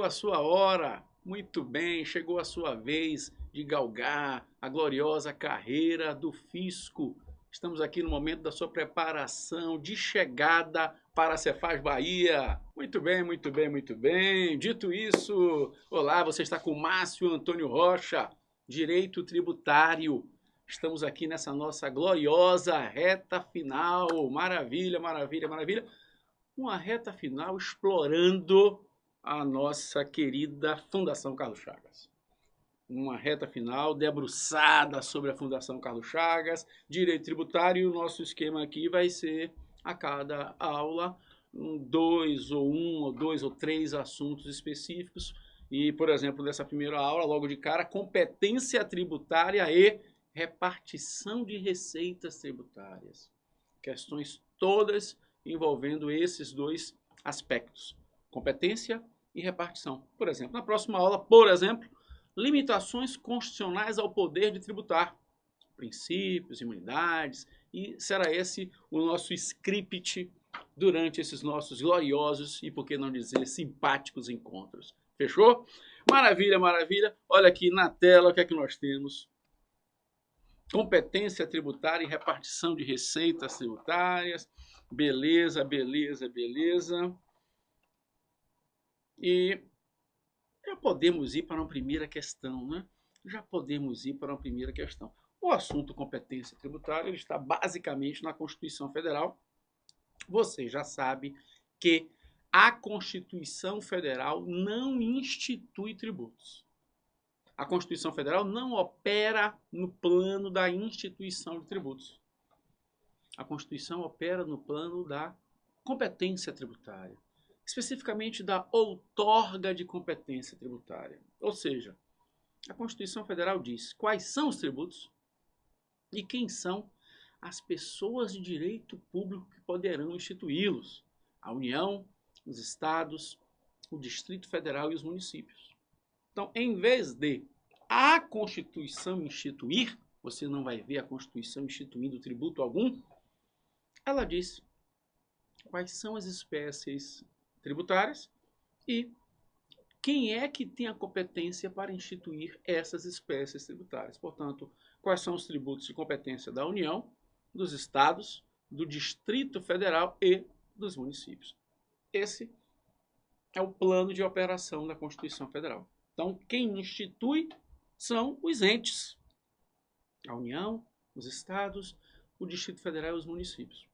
a sua hora. Muito bem, chegou a sua vez de galgar a gloriosa carreira do fisco. Estamos aqui no momento da sua preparação de chegada para a Cefaz Bahia. Muito bem, muito bem, muito bem. Dito isso, olá, você está com Márcio Antônio Rocha, Direito Tributário. Estamos aqui nessa nossa gloriosa reta final. Maravilha, maravilha, maravilha. Uma reta final explorando a nossa querida Fundação Carlos Chagas. Uma reta final debruçada sobre a Fundação Carlos Chagas, direito tributário, e o nosso esquema aqui vai ser, a cada aula, dois ou três assuntos específicos. E, por exemplo, nessa primeira aula, logo de cara, competência tributária e repartição de receitas tributárias. Questões todas envolvendo esses dois aspectos, competência e repartição. Por exemplo, na próxima aula, limitações constitucionais ao poder de tributar, princípios, imunidades, e será esse o nosso script durante esses nossos gloriosos e, por que não dizer, simpáticos encontros. Fechou? Maravilha, maravilha. Olha aqui na tela o que é que nós temos. Competência tributária e repartição de receitas tributárias. Beleza, beleza, beleza. E já podemos ir para uma primeira questão, né? Já podemos ir para uma primeira questão. O assunto competência tributária ele está basicamente na Constituição Federal. Você já sabe que a Constituição Federal não institui tributos. A Constituição Federal não opera no plano da instituição de tributos. A Constituição opera no plano da competência tributária, especificamente da outorga de competência tributária. Ou seja, a Constituição Federal diz quais são os tributos e quem são as pessoas de direito público que poderão instituí-los: a União, os estados, o Distrito Federal e os municípios. Então, em vez de a Constituição instituir, você não vai ver a Constituição instituindo tributo algum, ela diz quais são as espécies tributárias e quem é que tem a competência para instituir essas espécies tributárias. Portanto, quais são os tributos de competência da União, dos estados, do Distrito Federal e dos municípios. Esse é o plano de operação da Constituição Federal. Então, quem institui são os entes: a União, os estados, o Distrito Federal e os municípios.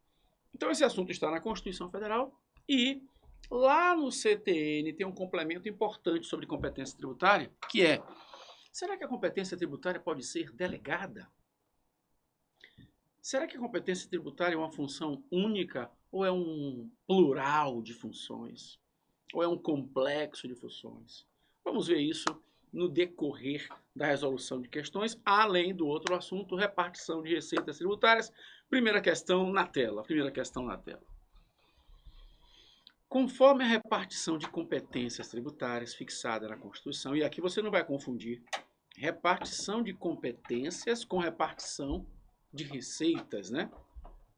Então, esse assunto está na Constituição Federal e lá no CTN tem um complemento importante sobre competência tributária, que é: será que a competência tributária pode ser delegada? Será que a competência tributária é uma função única ou é um plural de funções? Ou é um complexo de funções? Vamos ver isso no decorrer da resolução de questões, além do outro assunto, repartição de receitas tributárias. Primeira questão na tela. Conforme a repartição de competências tributárias fixada na Constituição, e aqui você não vai confundir repartição de competências com repartição de receitas, né?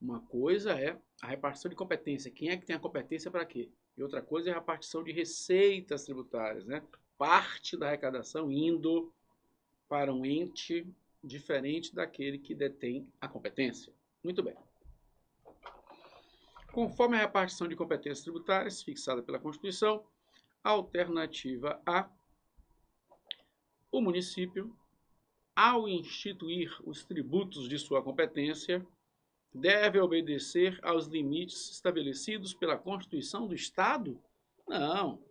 Uma coisa é a repartição de competência. Quem é que tem a competência para quê? E outra coisa é a repartição de receitas tributárias, né? Parte da arrecadação indo para um ente diferente daquele que detém a competência. Muito bem. Conforme a repartição de competências tributárias fixada pela Constituição, a alternativa A, o município, ao instituir os tributos de sua competência, deve obedecer aos limites estabelecidos pela Constituição do Estado? Não.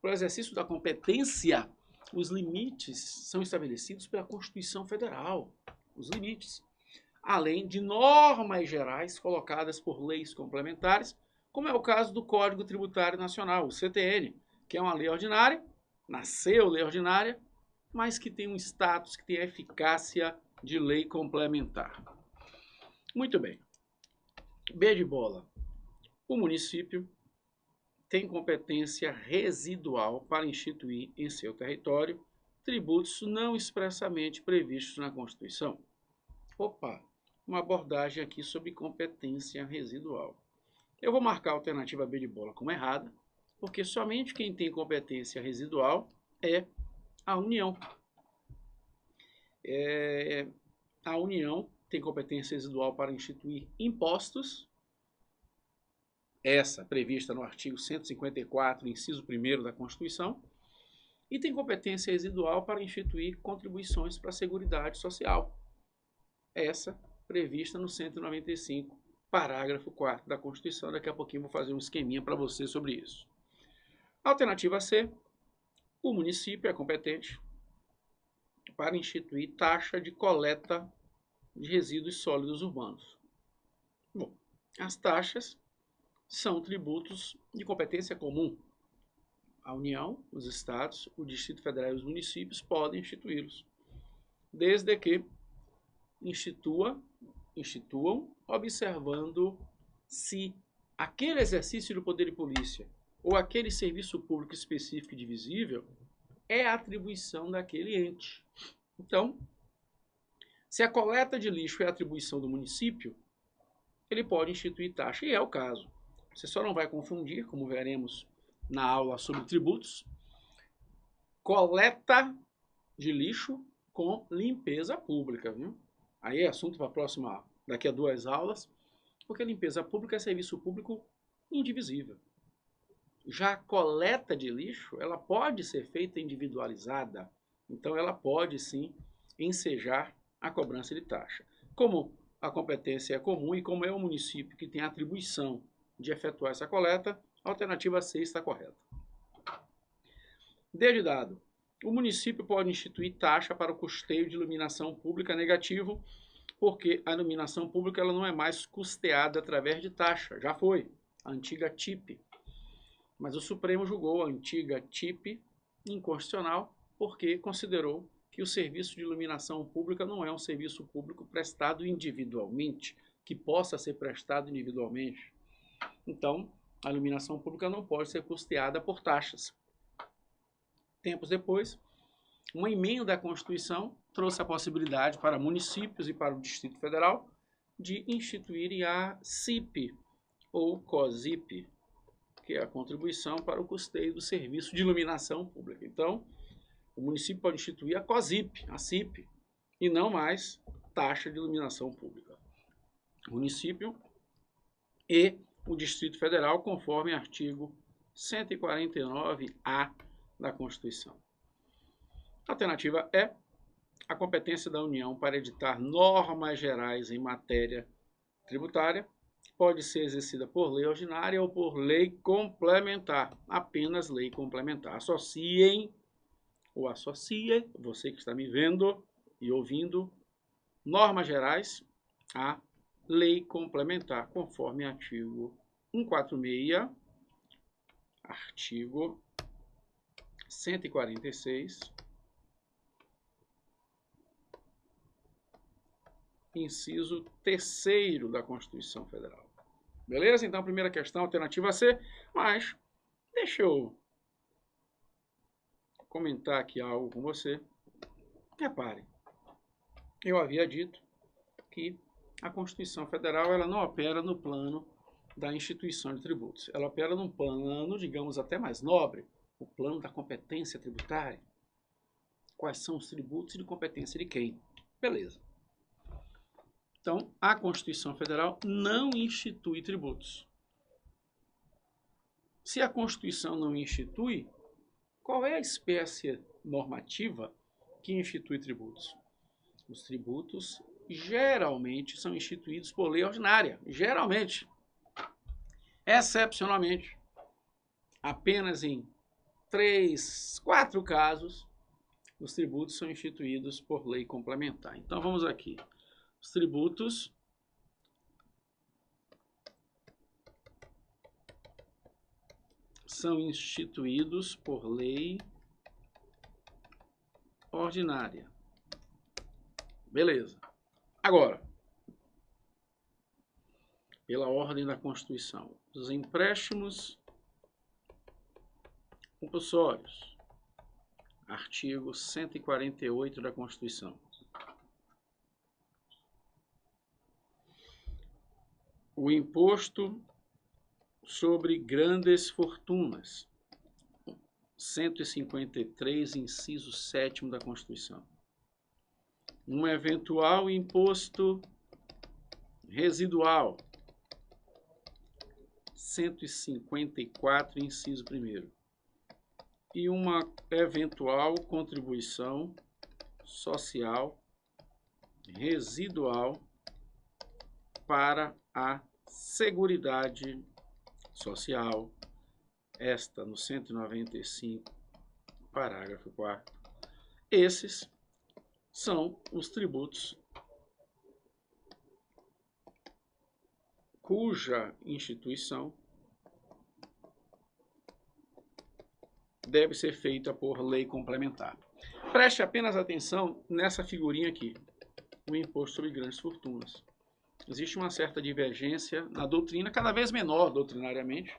Para o exercício da competência, os limites são estabelecidos pela Constituição Federal. Os limites. Além de normas gerais colocadas por leis complementares, como é o caso do Código Tributário Nacional, o CTN, que é uma lei ordinária, nasceu lei ordinária, mas que tem um status, que tem a eficácia de lei complementar. Muito bem. B de bola. O município tem competência residual para instituir em seu território tributos não expressamente previstos na Constituição. Opa! Uma abordagem aqui sobre competência residual. Eu vou marcar a alternativa B de bola como errada, Porque somente quem tem competência residual é a União. A União tem competência residual para instituir impostos, essa prevista no artigo 154, inciso 1º da Constituição, e tem competência residual para instituir contribuições para a Seguridade Social, essa prevista no 195, parágrafo 4º da Constituição. Daqui a pouquinho vou fazer um esqueminha para você sobre isso. Alternativa C, o município é competente para instituir taxa de coleta de resíduos sólidos urbanos. Bom, as taxas são tributos de competência comum. A União, os estados, o Distrito Federal e os municípios podem instituí-los, desde que instituam observando se aquele exercício do poder de polícia ou aquele serviço público específico e divisível é a atribuição daquele ente. Então, se a coleta de lixo é atribuição do município, ele pode instituir taxa, e é o caso. Você só não vai confundir, como veremos na aula sobre tributos, coleta de lixo com limpeza pública, viu? Aí é assunto para a próxima, daqui a 2 aulas, porque limpeza pública é serviço público indivisível. Já a coleta de lixo, ela pode ser feita individualizada, então ela pode sim ensejar a cobrança de taxa. Como a competência é comum e como é o município que tem a atribuição de efetuar essa coleta, a alternativa C está correta. D de dado. O município pode instituir taxa para o custeio de iluminação pública negativo, porque a iluminação pública ela não é mais custeada através de taxa. Já foi, a antiga TIP. Mas o Supremo julgou a antiga TIP inconstitucional porque considerou que o serviço de iluminação pública não é um serviço público prestado individualmente, que possa ser prestado individualmente. Então, a iluminação pública não pode ser custeada por taxas. Tempos depois, uma emenda à Constituição trouxe a possibilidade para municípios e para o Distrito Federal de instituírem a CIP ou COSIP, que é a contribuição para o custeio do serviço de iluminação pública. Então, o município pode instituir a COSIP, a CIP, e não mais taxa de iluminação pública. O município e o Distrito Federal, conforme artigo 149-A da Constituição. Alternativa E, a competência da União para editar normas gerais em matéria tributária pode ser exercida por lei ordinária ou por lei complementar, apenas lei complementar. Associem ou associe, você que está me vendo e ouvindo, normas gerais a lei complementar, conforme artigo 146, artigo 146, inciso 3º da Constituição Federal. Beleza? Então, a primeira questão, alternativa C, mas deixa eu comentar aqui algo com você. Repare, eu havia dito que a Constituição Federal ela não opera no plano da instituição de tributos. Ela opera num plano, digamos, até mais nobre, o plano da competência tributária. Quais são os tributos e de competência de quem? Beleza. Então, a Constituição Federal não institui tributos. Se a Constituição não institui, qual é a espécie normativa que institui tributos? Os tributos geralmente são instituídos por lei ordinária. Geralmente. Excepcionalmente. Apenas em 3, 4 casos, os tributos são instituídos por lei complementar. Então, vamos aqui. Os tributos são instituídos por lei ordinária. Beleza. Agora, pela ordem da Constituição, os empréstimos compulsórios, artigo 148 da Constituição. O imposto sobre grandes fortunas, 153, inciso 7º da Constituição. Um eventual imposto residual. 154, inciso 1º. E uma eventual contribuição social residual para a Seguridade Social. Esta no 195, parágrafo 4º. Esses são os tributos cuja instituição deve ser feita por lei complementar. Preste apenas atenção nessa figurinha aqui, o imposto sobre grandes fortunas. Existe uma certa divergência na doutrina, cada vez menor doutrinariamente.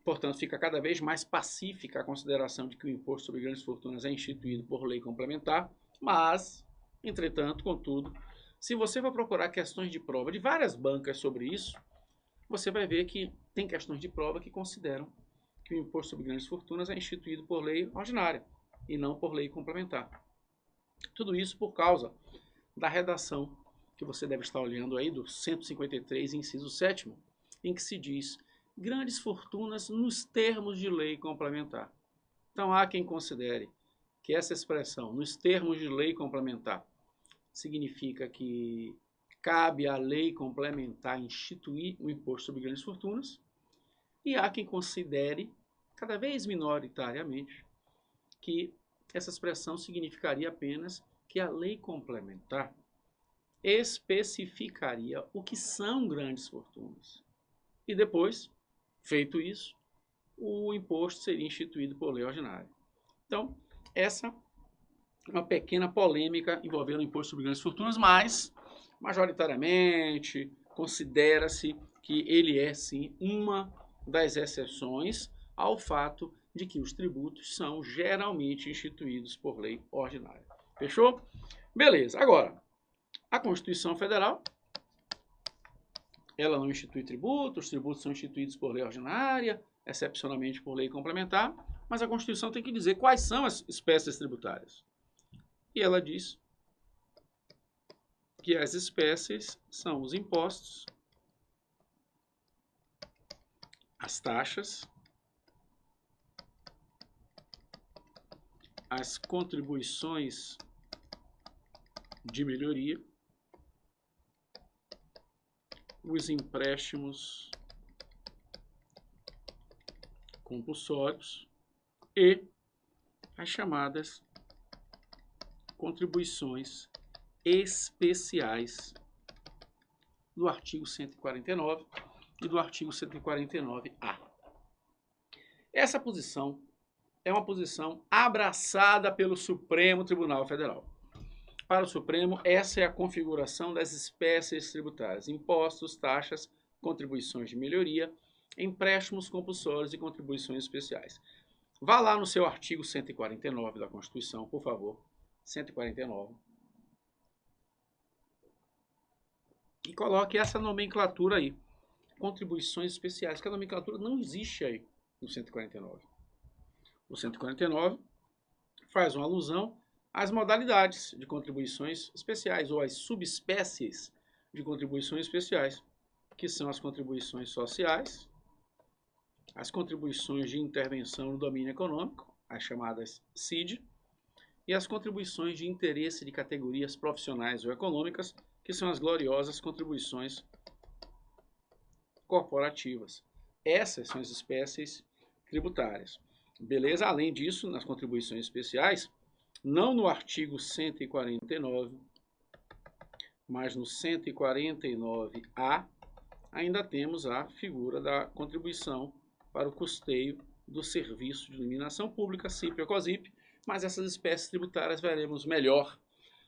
Portanto, fica cada vez mais pacífica a consideração de que o imposto sobre grandes fortunas é instituído por lei complementar, mas, entretanto, contudo, se você for procurar questões de prova de várias bancas sobre isso, você vai ver que tem questões de prova que consideram que o imposto sobre grandes fortunas é instituído por lei ordinária e não por lei complementar. Tudo isso por causa da redação que você deve estar olhando aí do 153, inciso 7º, em que se diz grandes fortunas nos termos de lei complementar. Então há quem considere que essa expressão, nos termos de lei complementar, significa que cabe à lei complementar instituir o imposto sobre grandes fortunas, e há quem considere, cada vez minoritariamente, que essa expressão significaria apenas que a lei complementar especificaria o que são grandes fortunas. E depois, feito isso, o imposto seria instituído por lei ordinária. Então, essa é uma pequena polêmica envolvendo o imposto sobre grandes fortunas, mas, majoritariamente, considera-se que ele é, sim, uma das exceções ao fato de que os tributos são geralmente instituídos por lei ordinária. Fechou? Beleza. Agora, a Constituição Federal, ela não institui tributos, os tributos são instituídos por lei ordinária, excepcionalmente por lei complementar, mas a Constituição tem que dizer quais são as espécies tributárias. E ela diz que as espécies são os impostos, as taxas, as contribuições de melhoria, os empréstimos compulsórios e as chamadas contribuições especiais do artigo 149 e do artigo 149-A. Essa posição é uma posição abraçada pelo Supremo Tribunal Federal. Para o Supremo, essa é a configuração das espécies tributárias: impostos, taxas, contribuições de melhoria, empréstimos compulsórios e contribuições especiais. Vá lá no seu artigo 149 da Constituição, por favor. 149. E coloque essa nomenclatura aí. Contribuições especiais, que a nomenclatura não existe aí no 149. O 149 faz uma alusão às modalidades de contribuições especiais ou às subespécies de contribuições especiais, que são as contribuições sociais, as contribuições de intervenção no domínio econômico, as chamadas CID, e as contribuições de interesse de categorias profissionais ou econômicas, que são as gloriosas contribuições corporativas. Essas são as espécies tributárias. Beleza? Além disso, nas contribuições especiais, não no artigo 149, mas no 149-A, ainda temos a figura da contribuição para o custeio do serviço de iluminação pública, CIP ou COSIP, mas essas espécies tributárias veremos melhor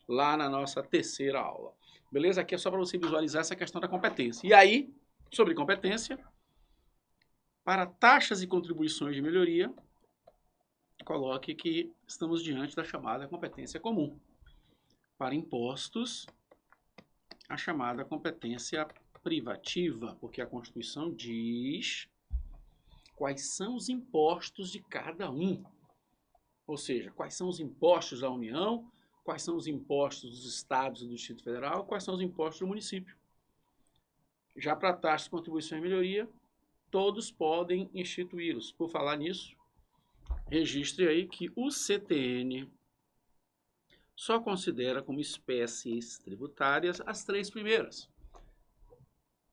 lá na nossa terceira aula. Beleza? Aqui é só para você visualizar essa questão da competência. E aí, sobre competência, para taxas e contribuições de melhoria, coloque que estamos diante da chamada competência comum. Para impostos, a chamada competência privativa, porque a Constituição diz quais são os impostos de cada um. Ou seja, quais são os impostos da União, quais são os impostos dos estados e do Distrito Federal, quais são os impostos do município. Já para taxas, contribuições e melhoria, todos podem instituí-los. Por falar nisso, registre aí que o CTN só considera como espécies tributárias as 3 primeiras.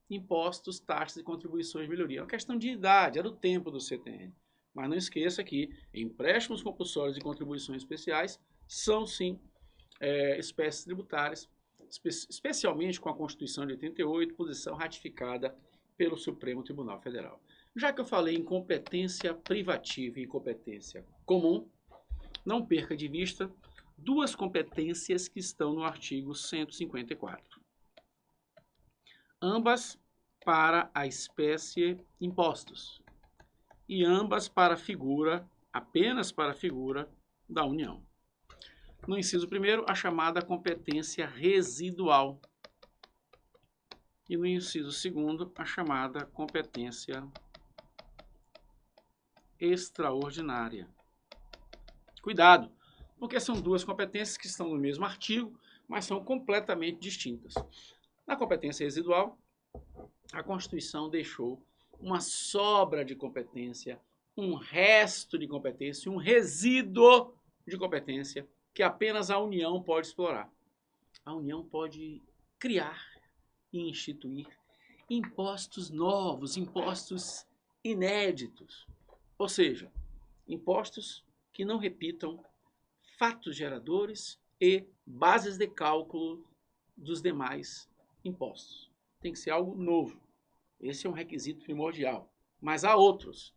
Impostos, taxas e contribuições de melhoria. É uma questão de idade, é do tempo do CTN. Mas não esqueça que empréstimos compulsórios e contribuições especiais são sim espécies tributárias, especialmente com a Constituição de 88, posição ratificada pelo Supremo Tribunal Federal. Já que eu falei em competência privativa e competência comum, não perca de vista 2 competências que estão no artigo 154. Ambas para a espécie impostos e ambas para a figura, apenas para a figura da União. No inciso 1º, a chamada competência residual. E no inciso 2º, a chamada competência extraordinária. Cuidado, porque são 2 competências que estão no mesmo artigo, mas são completamente distintas. Na competência residual, a Constituição deixou uma sobra de competência, um resto de competência, um resíduo de competência que apenas a União pode explorar. A União pode criar e instituir impostos novos, impostos inéditos, ou seja, impostos que não repitam fatos geradores e bases de cálculo dos demais impostos. Tem que ser algo novo. Esse é um requisito primordial. Mas há outros.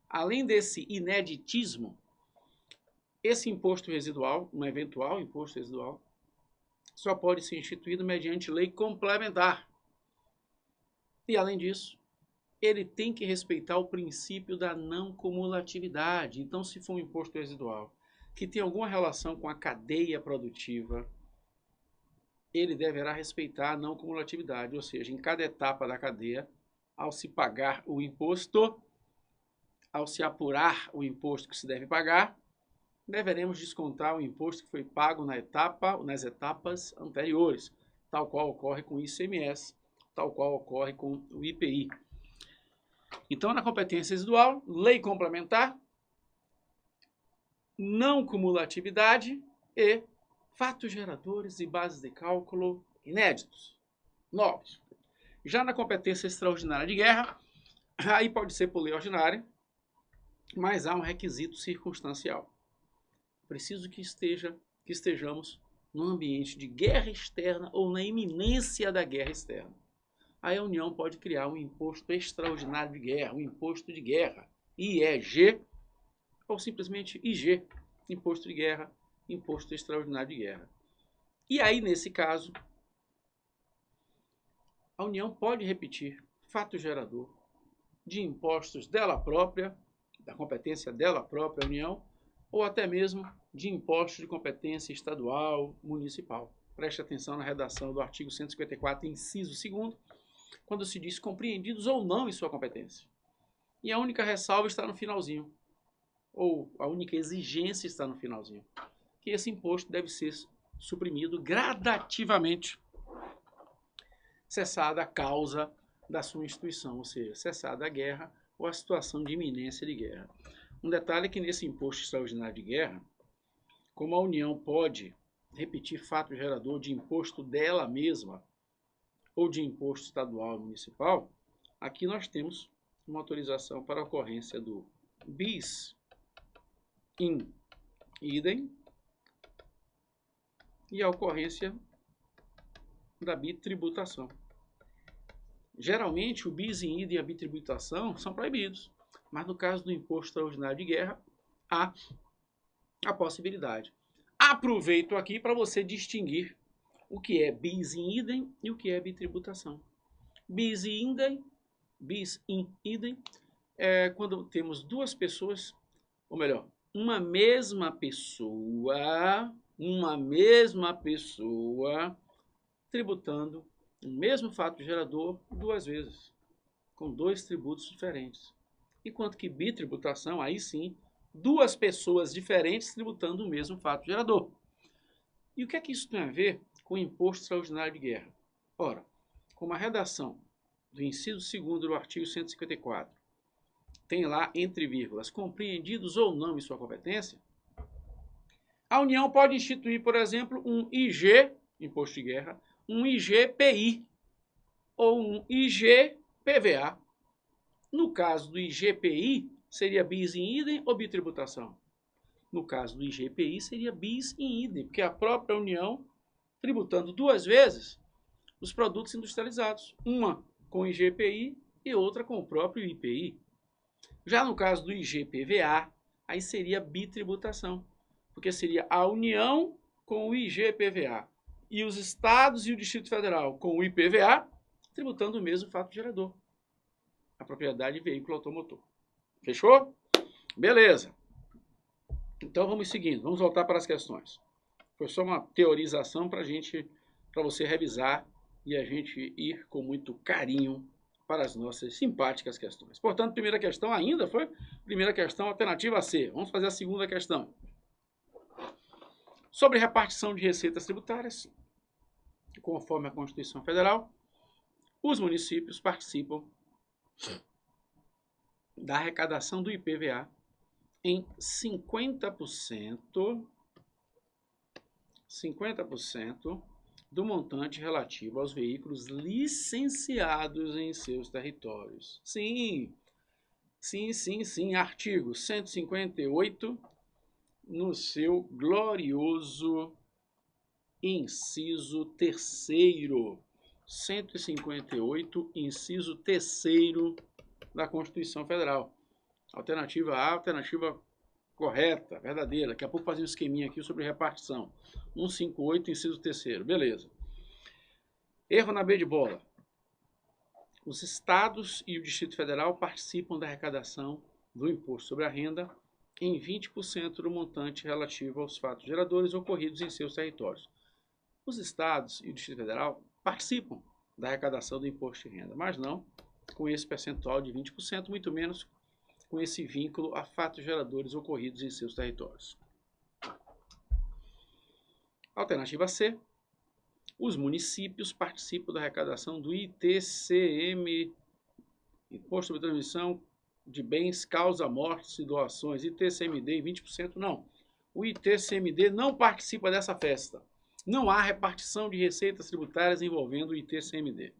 Além desse ineditismo, esse imposto residual, um eventual imposto residual, só pode ser instituído mediante lei complementar. E, além disso, ele tem que respeitar o princípio da não cumulatividade. Então, se for um imposto residual que tem alguma relação com a cadeia produtiva, ele deverá respeitar a não cumulatividade, ou seja, em cada etapa da cadeia, ao se pagar o imposto, ao se apurar o imposto que se deve pagar, deveremos descontar o imposto que foi pago nas etapas anteriores, tal qual ocorre com o ICMS, tal qual ocorre com o IPI. Então, na competência residual, lei complementar, não cumulatividade e fatos geradores e bases de cálculo inéditos, novos. Já na competência extraordinária de guerra, aí pode ser por lei ordinária, mas há um requisito circunstancial. Preciso que estejamos no ambiente de guerra externa ou na iminência da guerra externa. Aí a União pode criar um imposto extraordinário de guerra, um imposto de guerra, IEG, ou simplesmente IG, imposto de guerra, imposto extraordinário de guerra. E aí, nesse caso, a União pode repetir fato gerador de impostos dela própria, da competência dela própria, a União, ou até mesmo de impostos de competência estadual, municipal. Preste atenção na redação do artigo 154, inciso 2º, quando se diz compreendidos ou não em sua competência. E a única ressalva está no finalzinho, ou a única exigência está no finalzinho, que esse imposto deve ser suprimido gradativamente, cessada a causa da sua instituição, ou seja, cessada a guerra ou a situação de iminência de guerra. Um detalhe é que nesse imposto extraordinário de guerra, como a União pode repetir fato gerador de imposto dela mesma ou de imposto estadual e municipal, aqui nós temos uma autorização para a ocorrência do bis in idem e a ocorrência da bitributação. Geralmente, o bis in idem e a bitributação são proibidos, mas no caso do imposto extraordinário de guerra, há a possibilidade. Aproveito aqui para você distinguir o que é bis in idem e o que é bitributação. Bis in idem é quando temos duas pessoas, ou melhor, uma mesma pessoa tributando o mesmo fato gerador 2 vezes, com 2 tributos diferentes. enquanto que bitributação, aí sim, duas pessoas diferentes tributando o mesmo fato gerador. E o que é que isso tem a ver com o imposto extraordinário de guerra? Ora, como a redação do inciso 2º do artigo 154 tem lá, entre vírgulas, compreendidos ou não em sua competência, a União pode instituir, por exemplo, um IG, imposto de guerra, um IGPI ou um IGPVA. No caso do IGPI, seria bis in idem ou bitributação? No caso do IGPI, seria bis in idem, porque a própria União tributando duas vezes os produtos industrializados, uma com o IGPI e outra com o próprio IPI. Já no caso do IGPVA, aí seria bitributação, porque seria a União com o IGPVA e os estados e o Distrito Federal com o IPVA tributando o mesmo fato gerador, a propriedade de veículo automotor. Fechou? Beleza. Então vamos seguindo, vamos voltar para as questões. Foi só uma teorização para você revisar e a gente ir com muito carinho para as nossas simpáticas questões. Portanto, primeira questão ainda foi primeira questão, alternativa C. Vamos fazer a segunda questão. Sobre repartição de receitas tributárias, conforme a Constituição Federal, os municípios participam da arrecadação do IPVA em 50% do montante relativo aos veículos licenciados em seus territórios. Sim, artigo 158, no seu glorioso inciso 3º. 158, inciso 3º da Constituição Federal. Alternativa A, alternativa correta, verdadeira. Daqui a pouco fazer um esqueminha aqui sobre repartição. 158, inciso 3º. Beleza. Erro na B de bola. Os estados e o Distrito Federal participam da arrecadação do imposto sobre a renda em 20% do montante relativo aos fatos geradores ocorridos em seus territórios. Os estados e o Distrito Federal participam da arrecadação do imposto de renda, mas não com esse percentual de 20%, muito menos com esse vínculo a fatos geradores ocorridos em seus territórios. Alternativa C. Os municípios participam da arrecadação do ITCM, Imposto sobre Transmissão de Bens, Causa, Mortes e Doações, ITCMD em 20%, não. O ITCMD não participa dessa festa. Não há repartição de receitas tributárias envolvendo o ITCMD.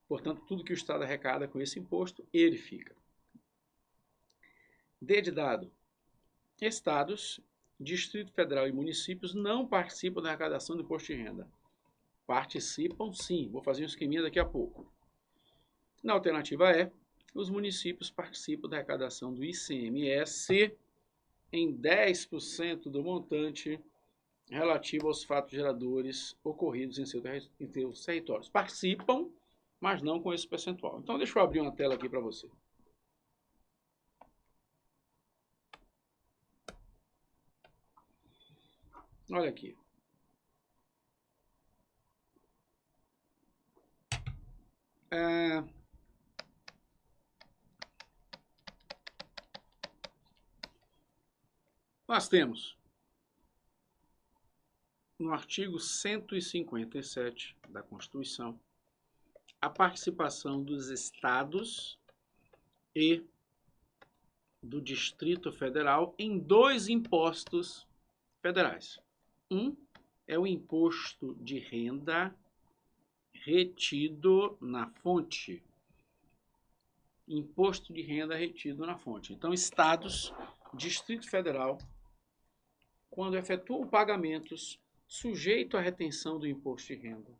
Portanto, tudo que o Estado arrecada com esse imposto, ele fica. D de dado. Estados, Distrito Federal e municípios não participam da arrecadação do imposto de renda. Participam sim. Vou fazer um esqueminha daqui a pouco. Na alternativa E, os municípios participam da arrecadação do ICMS em 10% do montante relativo aos fatos geradores ocorridos em seus territórios. Participam, mas não com esse percentual. Então, deixa eu abrir uma tela aqui para você. Olha aqui. Nós temos no artigo 157 da Constituição a participação dos estados e do Distrito Federal em dois impostos federais. Um é o imposto de renda retido na fonte. Imposto de renda retido na fonte. Então, estados, Distrito Federal, quando efetuam pagamentos sujeito à retenção do imposto de renda,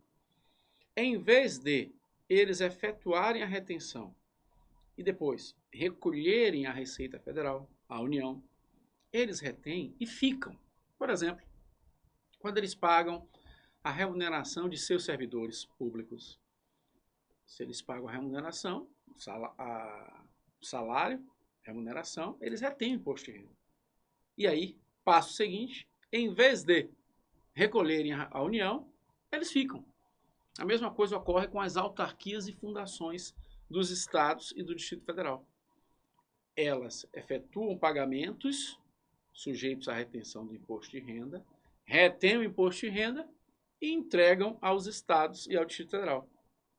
em vez de eles efetuarem a retenção e depois recolherem a Receita Federal, a União, eles retêm e ficam. Por exemplo, quando eles pagam a remuneração de seus servidores públicos. Se eles pagam a remuneração, salário, remuneração, eles retêm o imposto de renda. E aí, passo seguinte, em vez de recolherem a União, eles ficam. A mesma coisa ocorre com as autarquias e fundações dos estados e do Distrito Federal. Elas efetuam pagamentos sujeitos à retenção do imposto de renda, retêm o imposto de renda e entregam aos estados e ao Distrito Federal.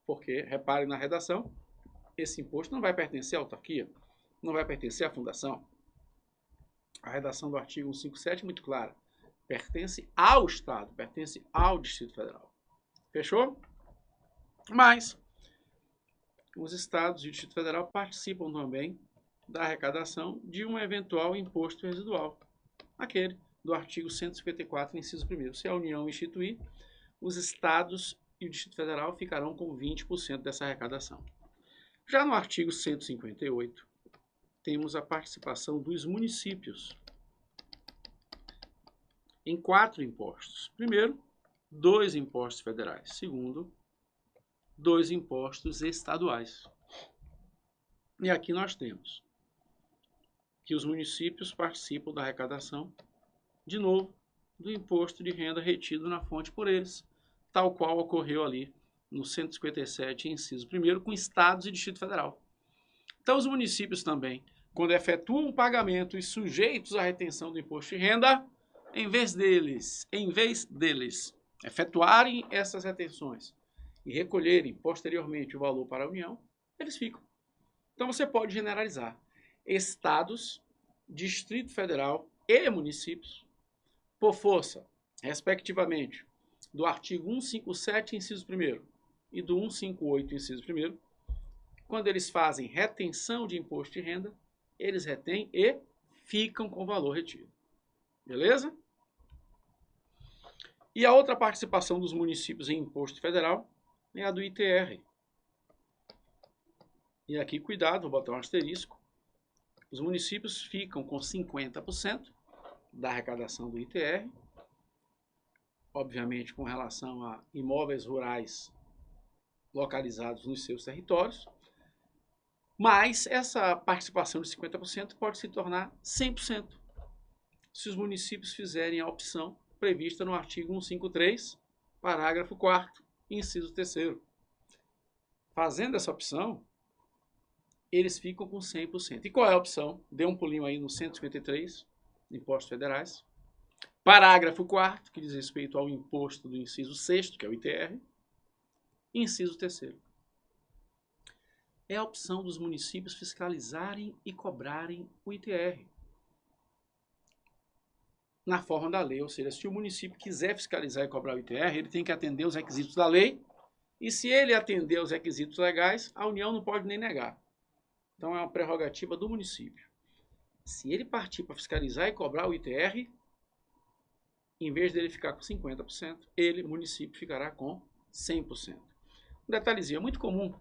Porque, reparem na redação, esse imposto não vai pertencer à autarquia, não vai pertencer à fundação. A redação do artigo 157 é muito clara. Pertence ao Estado, pertence ao Distrito Federal. Fechou? Mas os estados e o Distrito Federal participam também da arrecadação de um eventual imposto residual, aquele do artigo 154, inciso 1º. Se a União instituir, os estados e o Distrito Federal ficarão com 20% dessa arrecadação. Já no artigo 158, temos a participação dos municípios em 4 impostos. Primeiro, 2 impostos federais. Segundo, 2 impostos estaduais. E aqui nós temos que os municípios participam da arrecadação, de novo, do imposto de renda retido na fonte por eles, tal qual ocorreu ali no 157, inciso 1º, com estados e Distrito Federal. Então, os municípios também, quando efetuam pagamentos sujeitos à retenção do imposto de renda, em vez deles efetuarem essas retenções e recolherem posteriormente o valor para a União, eles ficam. Então, você pode generalizar estados, Distrito Federal e municípios, por força, respectivamente, do artigo 157, inciso 1º, e do 158, inciso 1º, quando eles fazem retenção de imposto de renda, eles retêm e ficam com o valor retido. Beleza? E a outra participação dos municípios em imposto federal é a do ITR. E aqui, cuidado, vou botar um asterisco. Os municípios ficam com 50% da arrecadação do ITR, obviamente com relação a imóveis rurais localizados nos seus territórios, mas essa participação de 50% pode se tornar 100% se os municípios fizerem a opção prevista no artigo 153, parágrafo 4º, inciso 3º. Fazendo essa opção, eles ficam com 100%. E qual é a opção? Dê um pulinho aí no 153, Impostos Federais. Parágrafo 4º, que diz respeito ao imposto do inciso 6º, que é o ITR. Inciso 3º. É a opção dos municípios fiscalizarem e cobrarem o ITR na forma da lei. Ou seja, se o município quiser fiscalizar e cobrar o ITR, ele tem que atender os requisitos da lei. E se ele atender os requisitos legais, a União não pode nem negar. Então é uma prerrogativa do município. Se ele partir para fiscalizar e cobrar o ITR, em vez dele ficar com 50%, ele, município, ficará com 100%. Um detalhezinho, é muito comum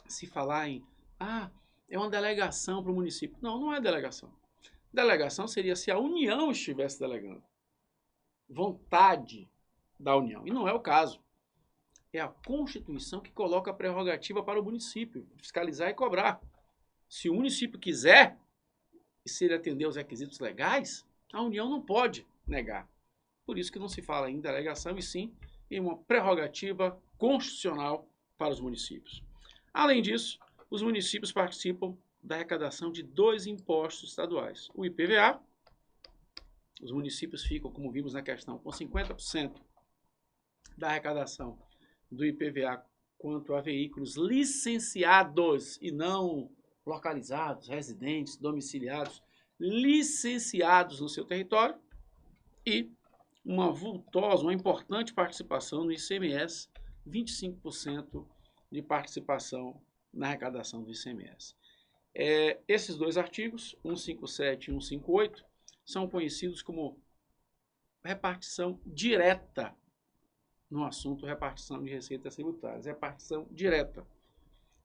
se falar em, é uma delegação para o município. Não, não é delegação. Delegação seria se a União estivesse delegando. Vontade da União. E não é o caso. É a Constituição que coloca a prerrogativa para o município fiscalizar e cobrar. Se o município quiser, e se ele atender aos requisitos legais, a União não pode negar. Por isso que não se fala em delegação, e sim em uma prerrogativa constitucional para os municípios. Além disso, os municípios participam da arrecadação de 2 impostos estaduais. O IPVA, os municípios ficam, como vimos na questão, com 50% da arrecadação do IPVA quanto a veículos licenciados e não localizados, residentes, domiciliados, licenciados no seu território, e uma vultosa, uma importante participação no ICMS, 25% de participação na arrecadação do ICMS. Esses 2 artigos, 157 e 158, são conhecidos como repartição direta no assunto repartição de receitas tributárias. Repartição direta.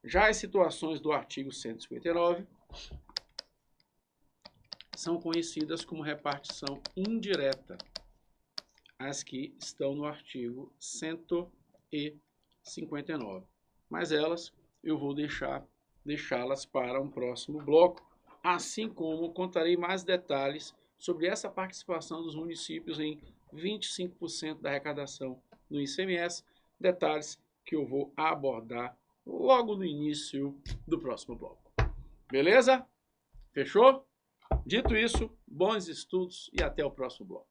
Já as situações do artigo 159 são conhecidas como repartição indireta. As que estão no artigo 159. Mas elas eu vou deixá-las para um próximo bloco, assim como contarei mais detalhes sobre essa participação dos municípios em 25% da arrecadação no ICMS, detalhes que eu vou abordar logo no início do próximo bloco. Beleza? Fechou? Dito isso, bons estudos e até o próximo bloco.